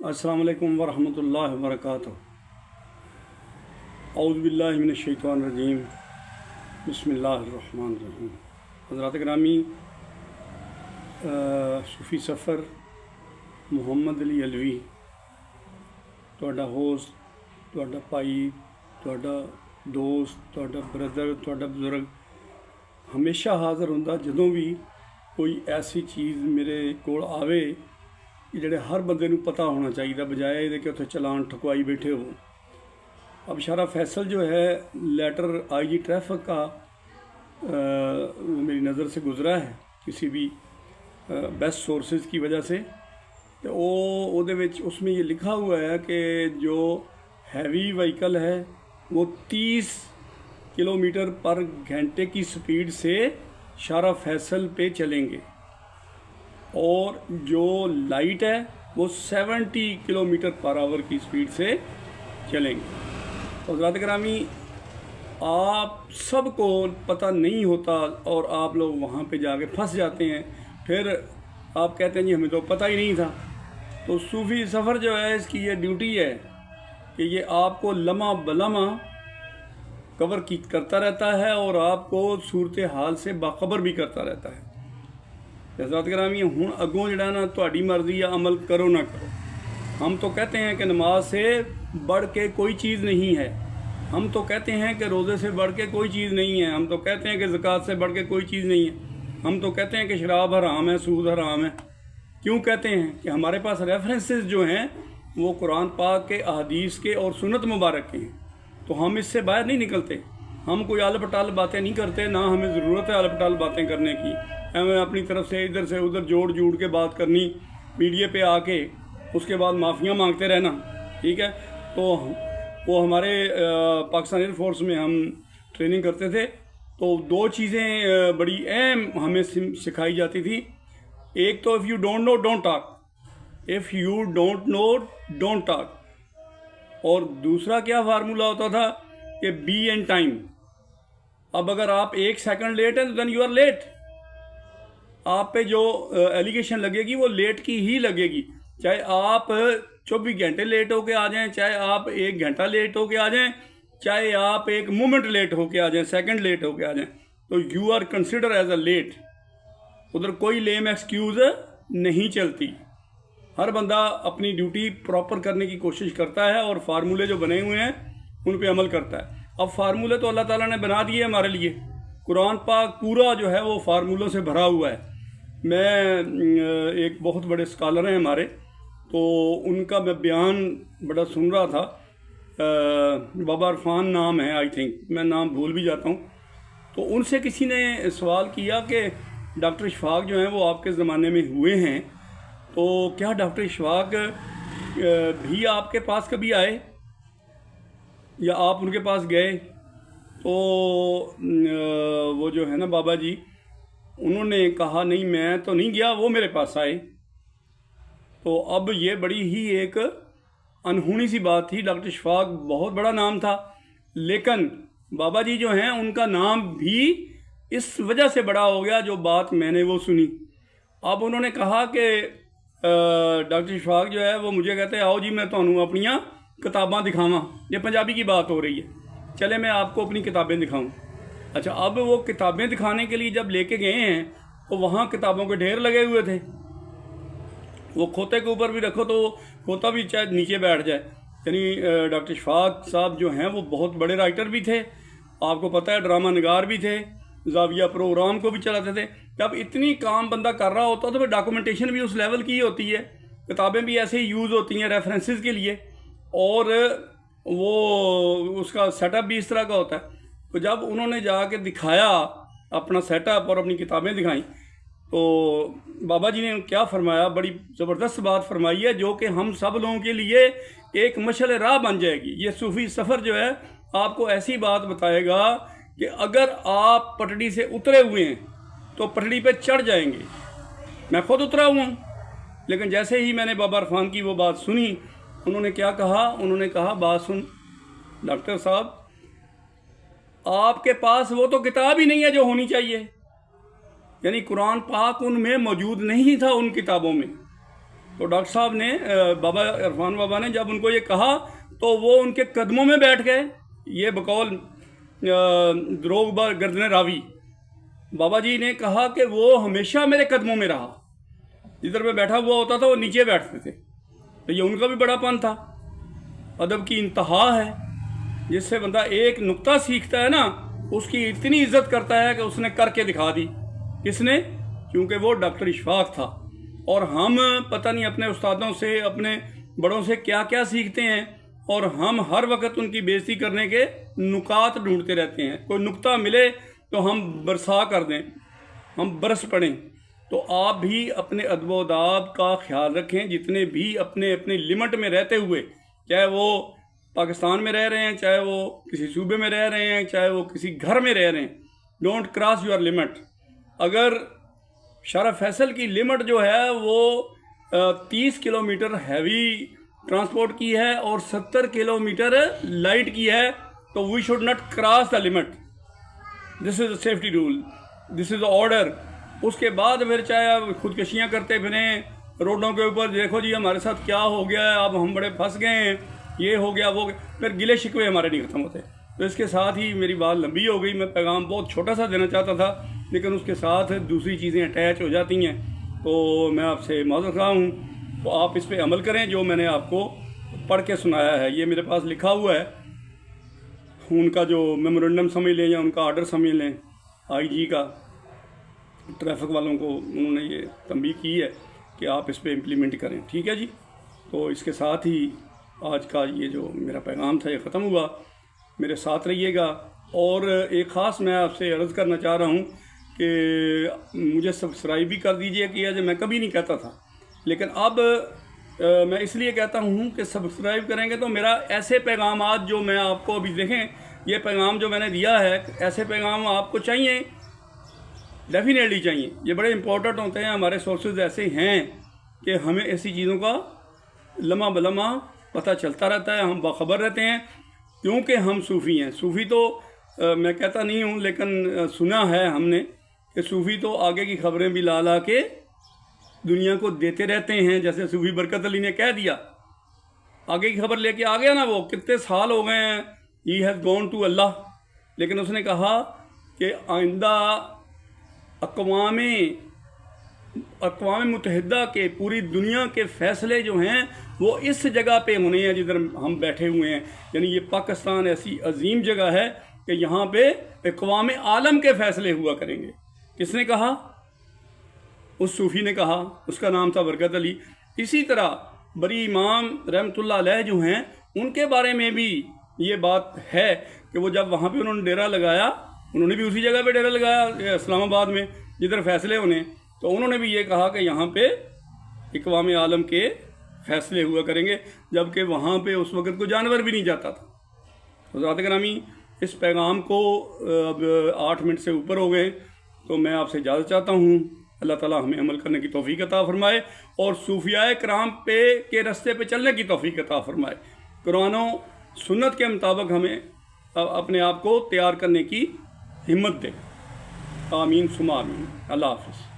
अस्सलाम वालेकुम वरहमतुल्लाहि वबरकातुहू। औज़ु बिल्लाहि मिनश शैतानिर रजीम। बिस्मिल्लाहिर रहमानिर रहीम। हज़रात गिरामी, सूफ़ी सफ़र मुहम्मद अली अलवी तुहाडा होस्ट, तुहाडा भाई, तुहाडा दोस्त, तुहाडा ब्रदर, तुहाडा बुजुर्ग हमेशा हाज़र हुंदा जदों भी कोई ऐसी चीज़ मेरे कोल आवे कि ਜਿਹੜੇ हर बंदे नूं पता होना चाहिए, बजाय ये कि उत्थे चलान ठुकवाई बैठे हो। अब शारा फैसल जो है लेटर आईजी ट्रैफिक का मेरी नज़र से गुज़रा है किसी भी बेस्ट सोर्सेज की वजह से, तो उसमें ये लिखा हुआ है कि जो हैवी व्हीकल है वो 30 किलोमीटर पर घंटे की स्पीड से शारा फैसल पे चलेंगे और जो लाइट है वो 70 किलोमीटर पर आवर की स्पीड से चलेंगे। तो हज़रात गिरामी, आप सबको पता नहीं होता और आप लोग वहाँ पे जाके फंस जाते हैं, फिर आप कहते हैं जी हमें तो पता ही नहीं था। तो सूफ़ी सफ़र जो है इसकी ये ड्यूटी है कि ये आपको लम्हा बलम्हा कवर करता रहता है और आपको सूरत हाल से बाखबर भी करता रहता है। हज़रात गिरामी, हुण अगों जिहड़ा ना तुहाडी मर्ज़ी या अमल करो ना करो। हम तो कहते हैं कि नमाज से बढ़ के कोई चीज़ नहीं है, हम तो कहते हैं कि रोज़े से बढ़ के कोई चीज़ नहीं है, हम तो कहते हैं कि ज़कात से बढ़ के कोई चीज़ नहीं है, हम तो कहते हैं कि शराब हराम है, सूद हराम है। क्यों कहते हैं? कि हमारे पास रेफरेंसेस जो हैं वो कुरान पाक के, अहदीस के और सुन्नत मुबारक के हैं, तो हम इससे बाहर नहीं निकलते। हम कोई आल पटाल बातें नहीं करते, ना हमें ज़रूरत है आल पटाल बातें करने की। हमें अपनी तरफ से इधर से उधर जोड़ के बात करनी, मीडिया पे आके उसके बाद माफ़ियाँ मांगते रहना, ठीक है। तो वो हमारे पाकिस्तान एयर फोर्स में हम ट्रेनिंग करते थे, तो दो चीज़ें बड़ी अहम हमें सिखाई जाती थी। एक तो if you don't know don't talk, if you don't know don't talk, और दूसरा क्या फार्मूला होता था कि बी इन टाइम। अब अगर आप 1 सेकंड लेट हैं तो देन यू आर लेट। आप पे जो एलिगेशन लगेगी वो लेट की ही लगेगी, चाहे आप 24 घंटे लेट होके आ जाएं, चाहे आप 1 घंटा लेट होके आ जाएं, चाहे आप 1 मोमेंट लेट होके आ जाएं, सेकंड लेट होके आ जाएं, तो you are consider as a late. उधर कोई लेम एक्सक्यूज़ नहीं चलती। हर बंदा अपनी ड्यूटी प्रॉपर करने की कोशिश करता है और फार्मूले जो बने हुए हैं उन पे अमल करता है। अब फार्मूले तो अल्लाह ताला ने बना दिए हमारे लिए, कुरान पाक पूरा जो है वो फार्मूलों से भरा हुआ है। मैं एक बहुत बड़े स्कॉलर हैं हमारे, तो उनका मैं बयान बड़ा सुन रहा था, बाबा इरफान नाम है, आई थिंक, मैं नाम भूल भी जाता हूँ। तो उनसे किसी ने सवाल किया कि डॉक्टर इशफाक जो हैं वो आपके ज़माने में हुए हैं, तो क्या डॉक्टर इशफाक भी आपके पास कभी आए या आप उनके पास गए? तो वो जो है ना बाबा जी, उन्होंने कहा नहीं मैं तो नहीं गया, वो मेरे पास आए। तो अब ये बड़ी ही एक अनहोनी सी बात थी। डॉक्टर इशफाक बहुत बड़ा नाम था, लेकिन बाबा जी जो हैं उनका नाम भी इस वजह से बड़ा हो गया जो बात मैंने वो सुनी। अब उन्होंने कहा कि डॉक्टर इशफाक जो है वो मुझे कहते हैं आओ जी मैं तुहानू अपनियां किताबां दिखावां। ये पंजाबी की बात हो रही है, चले मैं आपको अपनी किताबें दिखाऊं। अच्छा, अब वो किताबें दिखाने के लिए जब लेके गए हैं तो वहाँ किताबों के ढेर लगे हुए थे। वो खोते के ऊपर भी रखो तो खोता भी चाहे नीचे बैठ जाए। यानी डॉक्टर इशफाक साहब जो हैं वो बहुत बड़े राइटर भी थे, आपको पता है ड्रामा निगार भी थे, जाविया प्रोग्राम को भी चलाते थे। जब इतनी काम बंदा कर रहा होता तो फिर डॉक्यूमेंटेशन भी उस लेवल की होती है, किताबें भी ऐसे ही यूज़ होती हैं रेफरेंसेस के लिए, और वो उसका सेटअप भी इस तरह का होता है। तो जब उन्होंने जाके दिखाया अपना सेटअप और अपनी किताबें दिखाई, तो बाबा जी ने क्या फरमाया, बड़ी ज़बरदस्त बात फरमाई है जो कि हम सब लोगों के लिए एक मशअल राह बन जाएगी। ये सूफ़ी सफ़र जो है आपको ऐसी बात बताएगा कि अगर आप पटड़ी से उतरे हुए हैं तो पटड़ी पे चढ़ जाएंगे। मैं ख़ुद उतरा हुआ हूँ, लेकिन जैसे ही मैंने बाबा इरफान की वो बात सुनी, उन्होंने क्या कहा, उन्होंने कहा बात सुन डॉक्टर साहब, आपके पास वो तो किताब ही नहीं है जो होनी चाहिए। यानी कुरान पाक उनमें मौजूद नहीं था, उन किताबों में। تو ڈاکٹر صاحب نے بابا عرفان بابا نے جب ان کو یہ کہا تو وہ ان کے قدموں میں بیٹھ گئے. یہ بقول دروغ گردن راوی بابا جی نے کہا کہ وہ ہمیشہ میرے قدموں میں رہا. جدھر میں بیٹھا ہوا ہوتا تھا وہ نیچے بیٹھتے تھے. تو یہ ان کا بھی بڑا پن تھا. ادب کی انتہا ہے. جس سے بندہ ایک نقطہ سیکھتا ہے نا اس کی اتنی عزت کرتا ہے کہ اس نے کر کے دکھا دی. کس نے؟ کیونکہ وہ ڈاکٹر اشفاق تھا. اور ہم پتہ نہیں اپنے استادوں سے اپنے بڑوں سے کیا کیا سیکھتے ہیں اور ہم ہر وقت ان کی بےزتی کرنے کے نکات ڈھونڈتے رہتے ہیں. کوئی نقطہ ملے تو ہم برسا کر دیں, ہم برس پڑیں. تو آپ بھی اپنے ادب و آداب کا خیال رکھیں. جتنے بھی اپنے اپنے لمٹ میں رہتے ہوئے, چاہے وہ پاکستان میں رہ رہے ہیں, چاہے وہ کسی صوبے میں رہ رہے ہیں, چاہے وہ کسی گھر میں رہ رہے ہیں, ڈونٹ کراس یور لمٹ. اگر شارع فیصل کی لمٹ جو ہے وہ 30 کلومیٹر ہیوی ٹرانسپورٹ کی ہے اور 70 کلومیٹر لائٹ کی ہے تو we should not cross the limit. This is a safety rule, this is a order. اس کے بعد پھر چاہے خودکشیاں کرتے پھریں روڈوں کے اوپر, دیکھو جی ہمارے ساتھ کیا ہو گیا ہے, اب ہم بڑے پھنس گئے ہیں, یہ ہو گیا وہ گیا, پھر گلے شکوے ہمارے نہیں ختم ہوتے. تو اس کے ساتھ ہی میری بات لمبی ہو گئی. میں پیغام بہت چھوٹا سا دینا چاہتا تھا لیکن اس کے ساتھ دوسری چیزیں اٹیچ ہو جاتی ہیں. تو میں آپ سے معذرت خواہ ہوں. تو آپ اس پہ عمل کریں جو میں نے آپ کو پڑھ کے سنایا ہے. یہ میرے پاس لکھا ہوا ہے, ان کا جو میمورنڈم سمجھ لیں یا ان کا آرڈر سمجھ لیں, آئی جی کا, ٹریفک والوں کو انہوں نے یہ تنبیہ کی ہے کہ آپ اس پہ امپلیمنٹ کریں. ٹھیک ہے جی. تو اس کے ساتھ ہی آج کا یہ جو میرا پیغام تھا یہ ختم ہوا. میرے ساتھ رہیے گا. اور ایک خاص میں آپ سے عرض کرنا چاہ رہا ہوں کہ مجھے سبسکرائب بھی کر دیجئے کہ میں کبھی نہیں کہتا تھا, لیکن اب میں اس لیے کہتا ہوں کہ سبسکرائب کریں گے تو میرا ایسے پیغامات جو میں آپ کو ابھی دیکھیں, یہ پیغام جو میں نے دیا ہے, ایسے پیغام آپ کو چاہیے, ڈیفینیٹلی چاہیے. یہ بڑے امپورٹنٹ ہوتے ہیں. ہمارے سورسز ایسے ہیں کہ ہمیں ایسی چیزوں کا لمحہ بلمحہ پتہ چلتا رہتا ہے, ہم باخبر رہتے ہیں کیونکہ ہم صوفی ہیں. صوفی تو میں کہتا نہیں ہوں لیکن سنا ہے ہم نے کہ صوفی تو آگے کی خبریں بھی لا لا کے دنیا کو دیتے رہتے ہیں. جیسے صوفی برکت علی نے کہہ دیا, آگے کی خبر لے کے آ گیا نا, وہ کتنے سال ہو گئے ہیں, ہی ہیز گون ٹو اللہ, لیکن اس نے کہا کہ آئندہ اقوام متحدہ کے پوری دنیا کے فیصلے جو ہیں وہ اس جگہ پہ ہونے ہیں جدھر ہم بیٹھے ہوئے ہیں. یعنی یہ پاکستان ایسی عظیم جگہ ہے کہ یہاں پہ اقوام عالم کے فیصلے ہوا کریں گے. کس نے کہا؟ اس صوفی نے کہا, اس کا نام تھا برکت علی. اسی طرح بری امام رحمۃ اللہ علیہ جو ہیں ان کے بارے میں بھی یہ بات ہے کہ وہ جب وہاں پہ انہوں نے ڈیرا لگایا, انہوں نے بھی اسی جگہ پہ ڈیرا لگایا اسلام آباد میں جدھر فیصلے ہونے, تو انہوں نے بھی یہ کہا کہ یہاں پہ اقوام عالم کے فیصلے ہوا کریں گے, جبکہ وہاں پہ اس وقت کوئی جانور بھی نہیں جاتا تھا. حضرات گرامی, اس پیغام کو اب 8 منٹ سے اوپر ہو گئے تو میں آپ سے اجازت چاہتا ہوں. اللہ تعالیٰ ہمیں عمل کرنے کی توفیق عطا فرمائے اور صوفیاء کرام کے رستے پہ چلنے کی توفیق عطا فرمائے. قرآن و سنت کے مطابق ہمیں اپنے آپ کو تیار کرنے کی ہمت دے. آمین ثم آمین. اللہ حافظ.